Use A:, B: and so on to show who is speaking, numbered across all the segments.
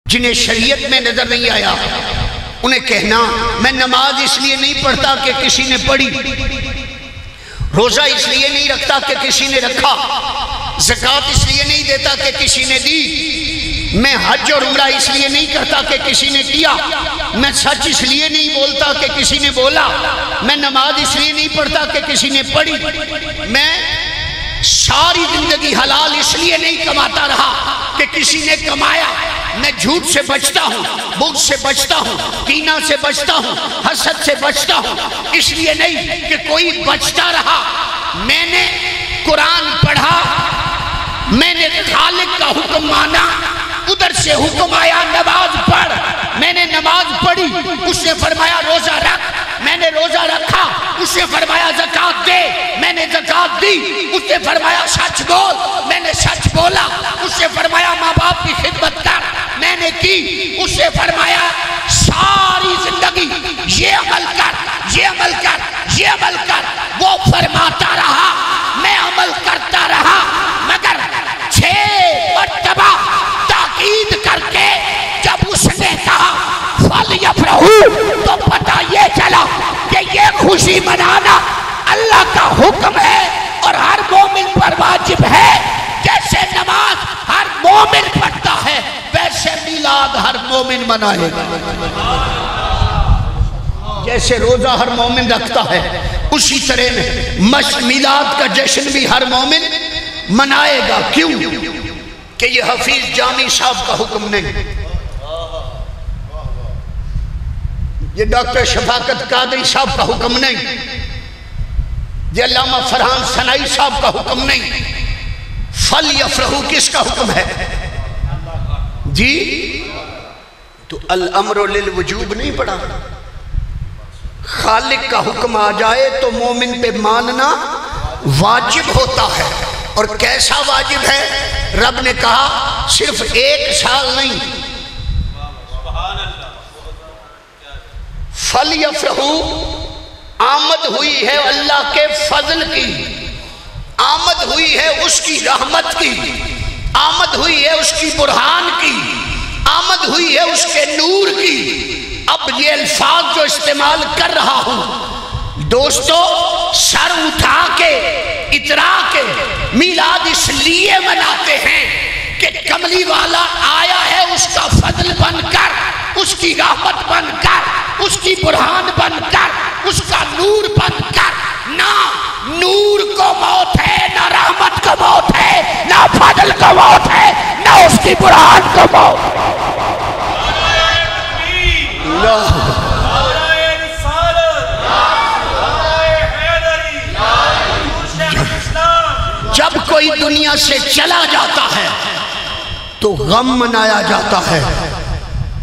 A: جنہیں شریعت میں نظر نہیں آیا انہیں کہنا میں نماز اس لیے نہیں پڑھتا کہ کسی نے پڑھی، روزہ اس لیے نہیں رکھتا کہ کسی نے رکھا، زکوٰۃ اس لیے نہیں دیتا کہ کسی نے دی، میں حج اور عمرہ اس لیے نہیں کرتا کہ کسی نے کیا، میں سچ اس لیے نہیں بولتا کہ کسی نے بولا، میں نماز اس لیے نہیں پڑھتا کہ کسی نے پڑھی، میں ساری زندگی حلال اس لیے نہیں کماتا رہا کہ کسی نے کمایا، میں جھوٹ سے بچتا ہوں، بغض سے بچتا ہوں، کینہ سے بچتا ہوں، حسد سے بچتا ہوں، اس لیے نہیں کہ کوئی بچتا رہا، میں نے قرآن پڑھا، میں نے خالق کا حکم مانا، ادھر سے حکم آیا نماز پڑھ، میں نے نماز پڑھی، اس نے فرمایا روزہ رکھ، میں نے روزہ رکھا، اس نے فرمایا زکوٰۃ دے، میں نے زکوٰۃ دی، اس نے فرمایا سچ بول، میں نے سچ بولا، اس نے فرمایا ماں باپ کی خدمت کر، میں نے کی، اس نے فرمایا ساری زندگی یہ عمل کر، یہ عمل کر، یہ عمل کر، وہ فرماتا رہا، میں عمل کرتا رہا، مگر 6 مرتبہ تاکید کر کے جب اس نے کہا فَلْيَفْرَحُوا تو پتہ یہ چلا کہ یہ خوشی منانا اللہ کا حکم ہے اور ہر مومن پر واجب ہے، جیسے نماز ہر مومن پڑھتا ہے ویسے میلاد ہر مومن منائے گا، جیسے روزہ ہر مومن رکھتا ہے اسی طرح میلاد کا جشن بھی ہر مومن منائے گا۔ کیوں کہ یہ حفیظ جامی صاحب کا حکم نہیں، یہ ڈاکٹر شفاقت قادری صاحب کا حکم نہیں، یہ علامہ فرحان ثنائی صاحب کا حکم نہیں، فَلْيَفْرَحُوا کس کا حکم ہے جی؟ تو الامر للوجوب نہیں پڑھا، خالق کا حکم آ جائے تو مومن پہ ماننا واجب ہوتا ہے، اور کیسا واجب ہے؟ رب نے کہا صرف 1 سال نہیں، فَلْيَفْرَحُوا آمد ہوئی ہے اللہ کے فضل کی، آمد ہوئی ہے اس کی رحمت کی، آمد ہوئی ہے اس کی برہان کی، آمد ہوئی ہے اس کے نور کی۔ اب یہ الفاظ جو استعمال کر رہا ہوں دوستو، سر اٹھا کے اترا کے میلاد اس لیے مناتے ہیں کہ کملی والا آیا ہے اس کا فضل بن کر، اس کی رحمت بن کر، اس کی برہان بن کر، اس کا نور بن کر۔ نہ نور کو موت ہے، نہ رحمت کو موت ہے، نہ فضل کو موت ہے، نہ اس کی برہان کو موت ہے۔ جب کوئی دنیا سے چلا جاتا ہے تو غم منایا جاتا ہے،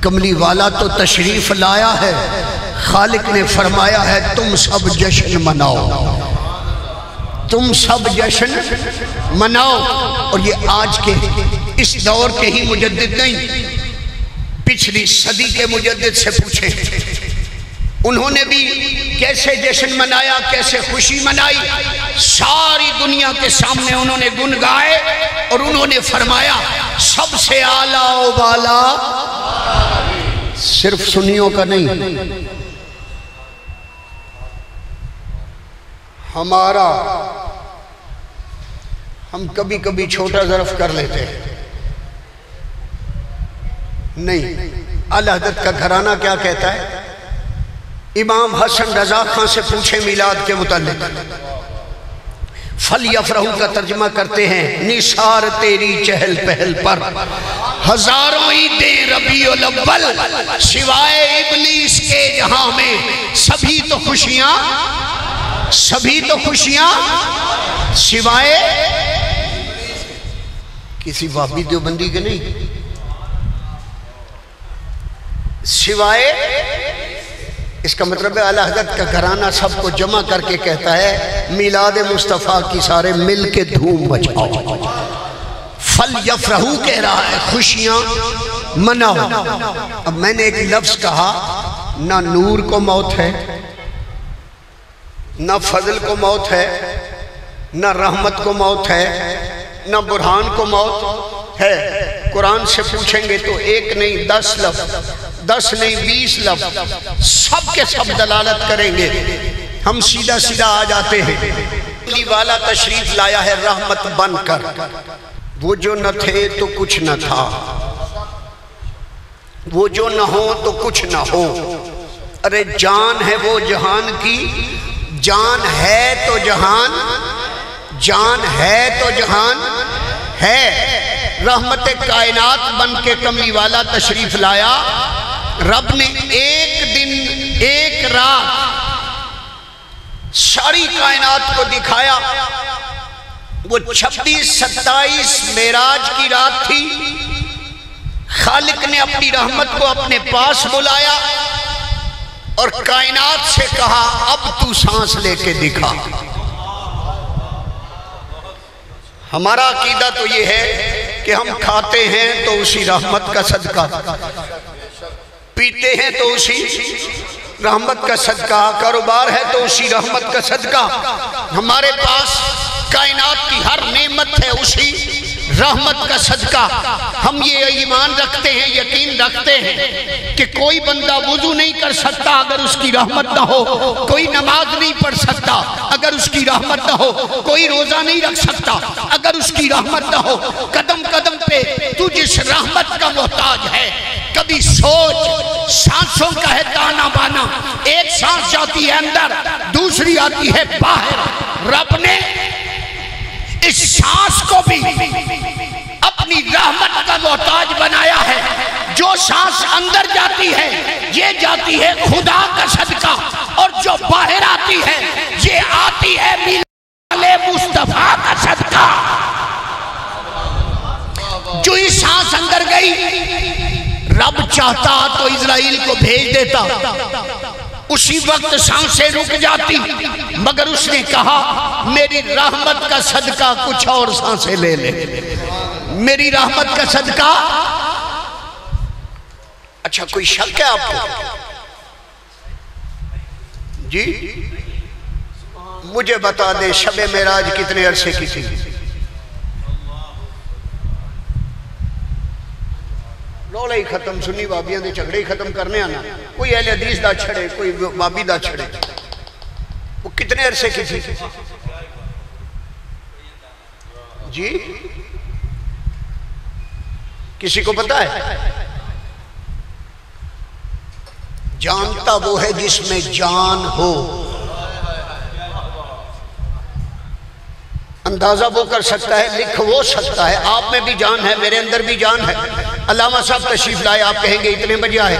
A: کملی والا تو تشریف لایا ہے، خالق نے فرمایا ہے تم سب جشن مناؤ، تم سب جشن مناؤ۔ اور یہ آج کے اس دور کے ہی مجدد نہیں، پچھلی صدی کے مجدد سے پوچھیں، انہوں نے بھی کیسے جشن منایا، کیسے خوشی منائی، ساری دنیا کے سامنے انہوں نے گن گائے، اور انہوں نے فرمایا سب سے اعلیٰ و بالا، صرف سنیوں کا نہیں، ہمارا، ہم کبھی کبھی چھوٹا ظرف کر لیتے ہیں، نہیں، اعلی حضرت کا گھرانہ کیا کہتا ہے؟ امام حسن رضا خان سے پوچھیں میلاد کے متعلق، فَلْيَفْرَحُوا کا ترجمہ کرتے ہیں نثار تیری چہل پہل پر ہزاروں عیدیں ربیع الاول، سوائے ابلیس کے جہاں میں سبھی تو خوشیاں، سبھی تو خوشیاں، سوائے کسی وہابی دیوبندی کے نہیں، سوائے، اس کا مطلب ہے اعلیٰ حضرت کا گھرانہ سب کو جمع کر کے کہتا ہے میلاد مصطفیٰ کی سارے مل کے دھوم مچاؤ، فَلْيَفْرَحُوا کہہ رہا ہے خوشیاں مناؤ۔ اب میں نے ایک لفظ کہا، نہ نور کو موت ہے، نہ فضل کو موت ہے، نہ رحمت کو موت ہے، نہ برہان کو موت ہے، قرآن سے پوچھیں گے تو 1 نہیں 10 لفظ، 10 نہیں 20 لفظ سب کے سب دلالت کریں گے. ہم سیدھا سیدھا آ جاتے ہیں. کملی والا تشریف لایا ہے رحمت بن کر. وہ جو نہ تھے تو کچھ نہ تھا، وہ جو نہ ہو تو کچھ نہ ہو. ارے جان ہے وہ جہان کی، جان ہے تو جہان، جان ہے تو جہان ہے. رحمت کائنات بن کے کملی والا تشریف لایا. رب نے ایک دن ایک رات ساری کائنات کو دکھایا. وہ 26-27 معراج کی رات تھی. خالق نے اپنی رحمت کو اپنے پاس بلایا اور کائنات سے کہا اب تو سانس لے کے دکھا. ہمارا عقیدہ تو یہ ہے کہ ہم کھاتے ہیں تو اسی رحمت کا صدقہ، پیتے ہیں تو اسی رحمت کا صدقہ، کاروبار ہے تو اسی رحمت کا صدقہ. ہمارے پاس کائنات کی ہر نعمت ہے اسی رحمت کا صدقہ. ہم یہ ایمان رکھتے ہیں، یقین رکھتے ہیں کہ کوئی بندہ وضو نہیں کر سکتا اگر اس کی رحمت نہ ہو، کوئی نماز نہیں پڑھ سکتا اگر اس کی رحمت نہ ہو، کوئی روزہ نہیں رکھ سکتا اگر اس کی رحمت نہ ہو. قدم قدم پہ تو جس رحمت کا محتاج ہے. کبھی سوچ، سانسوں کا ہے تانا بانا، ایک سانس جاتی ہے اندر دوسری آتی ہے باہر. رب نے اس سانس کو بھی اپنی رحمت کا محتاج بنایا ہے. جو سانس اندر جاتی ہے یہ جاتی ہے خدا کا صدقہ، اور جو باہر آتی ہے یہ آتی ہے میلاد مصطفیٰ کا صدقہ. جو ہی سانس اندر گئی رب چاہتا تو اسرائیل کو بھیج دیتا، اسی وقت سانسیں رک جاتی، مگر اس نے کہا میری رحمت کا صدقہ کچھ اور سانسیں لے لے، میری رحمت کا صدقہ. اچھا کوئی شک ہے آپ کو؟ جی مجھے بتا دیں شب معراج کتنے عرصے کی تھی؟ رولا ہی ختم، سنی بابیاں دے جھگڑے ہی ختم کرنے آنا. کوئی اہل حدیث دا چھڑے، کوئی بابی دا چھڑے. وہ کتنے عرصے کی تھی؟ جی کسی کو پتا ہے؟ جانتا وہ ہے جس میں جان ہو. اندازہ وہ کر سکتا ہے، لکھ وہ سکتا ہے. آپ میں بھی جان ہے، میرے اندر بھی جان ہے. علامہ صاحب تشریف لائے، آپ کہیں گے اتنے بجے آئے.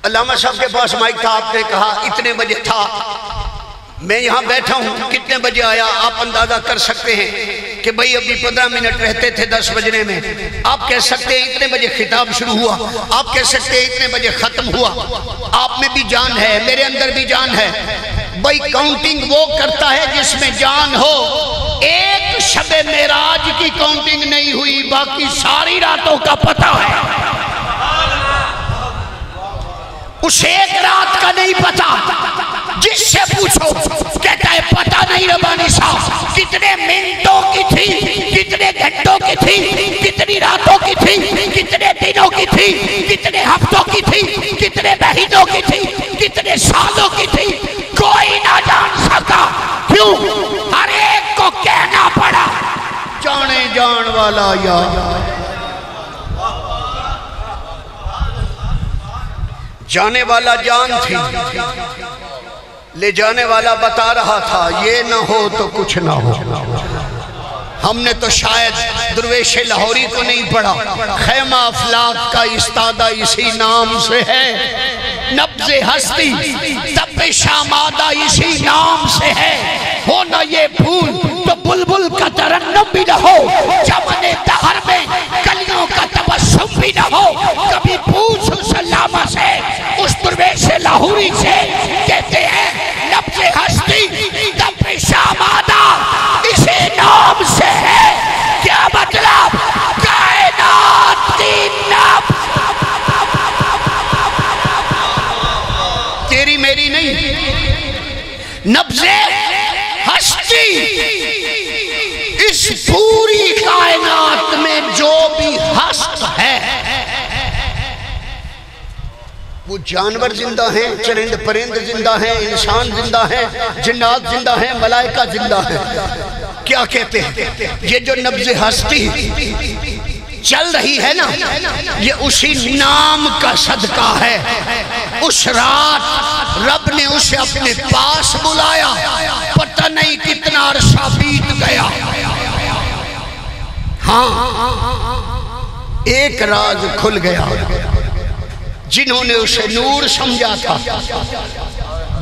A: علامہ صاحب کے پاس مائک تھا، آپ نے کہا اتنے بجے تھا. میں یہاں بیٹھا ہوں، کتنے بجے آیا آپ اندازہ کر سکتے ہیں کہ بھئی ابھی 15 منٹ رہتے تھے 10 بجنے میں. آپ کہہ سکتے ہیں اتنے بجے خطاب شروع ہوا، آپ کہہ سکتے ہیں اتنے بجے ختم ہوا. آپ میں بھی جان ہے، میرے اندر بھی جان ہے. بھئی کاؤنٹنگ وہ کرتا ہے جس میں جان ہو. ایک شب معراج کی کاؤنٹنگ نہیں ہوئی، باقی ساری راتوں کا پتہ ہے. اس ایک رات کا نہیں پتا، جس سے پوچھو کہتا ہے پتہ نہیں ربانی صاحب کتنے منٹوں کی تھی، کتنے گھنٹوں کی تھی، کتنی راتوں کی تھی، کتنے دنوں کی تھی، کتنے ہفتوں کی تھی، کتنے مہینوں کی تھی، کتنے سالوں کی تھی. کوئی نہ جان سکا. کیوں؟ ہر ایک کو کہنا پڑا جانے جان والا یا جانے والا جان تھی، لے جانے والا بتا رہا تھا یہ نہ ہو تو کچھ نہ ہو. ہم نے تو شاید درویش لاہوری کو نہیں پڑھا. خیمہ افلاک کا استادہ اسی نام سے ہے، نبض ہستی تپش آمادہ اسی نام سے ہے. ہو نہ یہ پھول تو بلبل کا ترنم بھی نہ ہو، چمن دہر میں کلیوں کا تبسم بھی نہ ہو. کبھی پوچھ اس علامہ سے، اس درویش لاہوری سے، کہتے ہیں نبض ہستی تپش آمادہ اسی نام سے ہے. کیا مطلب؟ کائنات کی نبض تیری میری نہیں، نبض ہستی اس پوری کائنات میں جو بھی وہ جانور زندہ ہیں، چرند پرند زندہ ہیں، انسان زندہ ہیں، جنات زندہ ہیں، ملائکہ زندہ ہیں۔ کیا کہتے ہیں؟ یہ جو نبض ہستی چل رہی ہے نا، یہ اسی نام کا صدقہ ہے۔ اس رات رب نے اسے اپنے پاس بلایا، پتہ نہیں کتنا عرصہ بیت گیا۔ ہاں ایک راز کھل گیا، جنہوں نے اسے نور سمجھا تھا،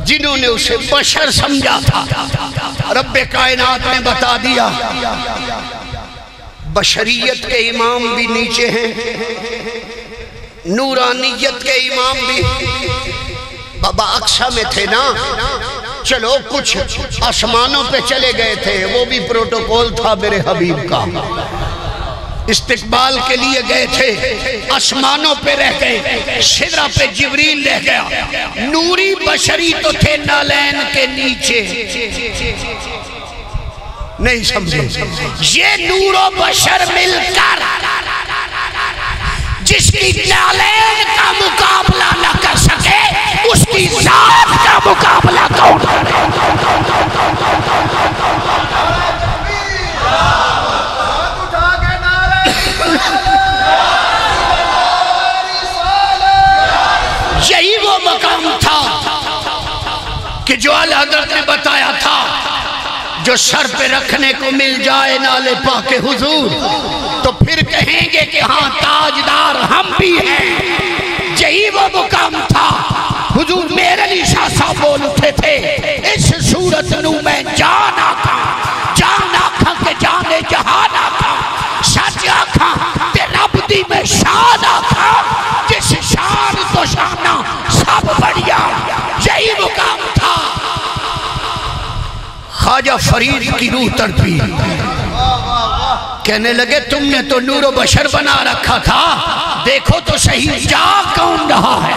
A: جنہوں نے اسے بشر سمجھا تھا، رب کائنات نے بتا دیا بشریت کے امام بھی نیچے ہیں، نورانیت کے امام بھی۔ بابا اقصی میں تھے نا، چلو کچھ آسمانوں پہ چلے گئے تھے، وہ بھی پروٹوکول تھا میرے حبیب کا، استقبال کے لیے گئے تھے، آسمانوں پہ رہ گئے، سدرہ پہ جبریل رہ گیا، نوری بشری تو تھے نالین کے نیچے۔ نہیں سمجھے؟ یہ نور و بشر مل کر جس کی نالین کا مقابلہ نہ کر سکے، اس کی ذات کا مقابلہ کون کرے؟ یہی وہ مقام تھا کہ جو اعلیٰ حضرت نے بتایا تھا، جو سر پہ رکھنے کو مل جائے نالے پاک حضور تو پھر کہیں گے کہ ہاں تاجدار ہم بھی ہیں۔ یہی وہ مقام تھا۔ حضور میرے علی شاہ صاحب بول اٹھے تھے، اس صورت نو میں جان آکھاں، جان آکھاں کہ جانے جہان آکھاں، سچ آکھاں تے رب دی میں شان آکھاں، جس شان تو شانہ سب بڑھیا۔ یہی مقام تھا۔ خواجہ فرید کی روح تڑپی، کہنے لگے تم نے تو نور و بشر بنا رکھا تھا، دیکھو تو صحیح جا کون رہا ہے۔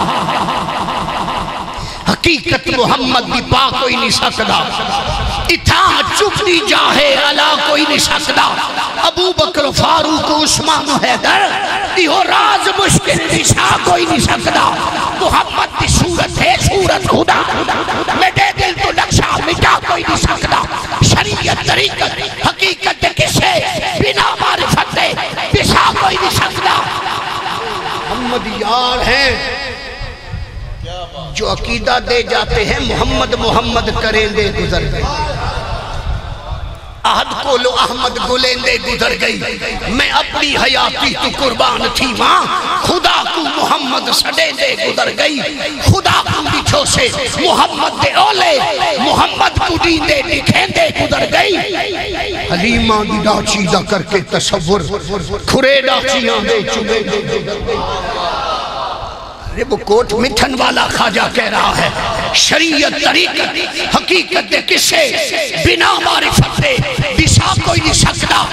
A: حقیقت محمد دی پا کوئی نہیں سکدا، اتھاں چپنی جاہے علا کوئی نہیں سکدا، ابو بکر فاروق عثمان و حیدر یہ راز مشکل نشا کوئی نہیں سکدا۔ محمد دی صورت ہے صورت خدا، میرے دل تو نقشہ مٹا کوئی نہیں سکدا۔ شریعت طریقت حقیقت کسے بنا معرفت دے دشا کوئی نہیں سکدا۔ محمد یار ہیں جو عقیدہ دے جاتے ہیں محمد محمد کریں دے گزر گئے، عہد کو لو احمد گلیں دے گزر گئی، میں اپنی حیاتی تو قربان تھی ماں، خدا کو محمد سڑیں دے گزر گئی، خدا کو بچھو سے محمد دے اولے محمد کو دین دے لکھیں دے گزر گئی۔ حلیمہ دی ڈاچی دا کر کے تصور کھرے ڈاچیاں دے چلے دے گزر گئی۔ وہ کوٹ مٹھن والا خواجہ کہہ رہا ہے شریعت طریقت حقیقت دے کسے بنا معرفت دے دشا کوئی نہیں سکتا۔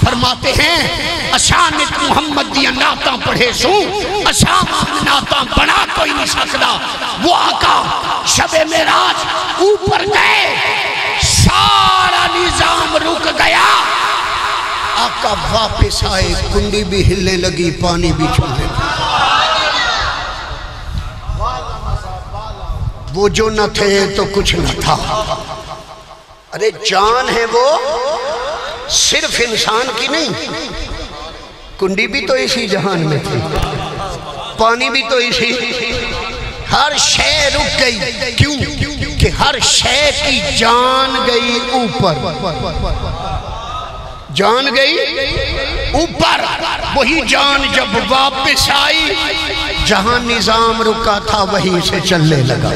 A: فرماتے ہیں اشانت محمد دیا ناتاں پڑھے سوں اشان ناتاں بنا کوئی نہیں سکتا۔ وہ آقا شب معراج اوپر گئے، سارا نظام رک گیا، آقا واپس آئے، کنڈی بھی ہلنے لگی، پانی بھی چھوڑنے لگی۔ وہ جو نہ تھے تو کچھ نہ تھا۔ ارے جان ہے وہ صرف انسان کی نہیں، کنڈی بھی تو اسی جہان میں تھی، پانی بھی تو اسی، ہر شے رک گئی۔ کیوں؟ کہ ہر شے کی جان گئی اوپر، جان گئی اوپر۔ وہی جان جب واپس آئی، جہاں نظام رکا تھا وہیں سے چلنے لگا۔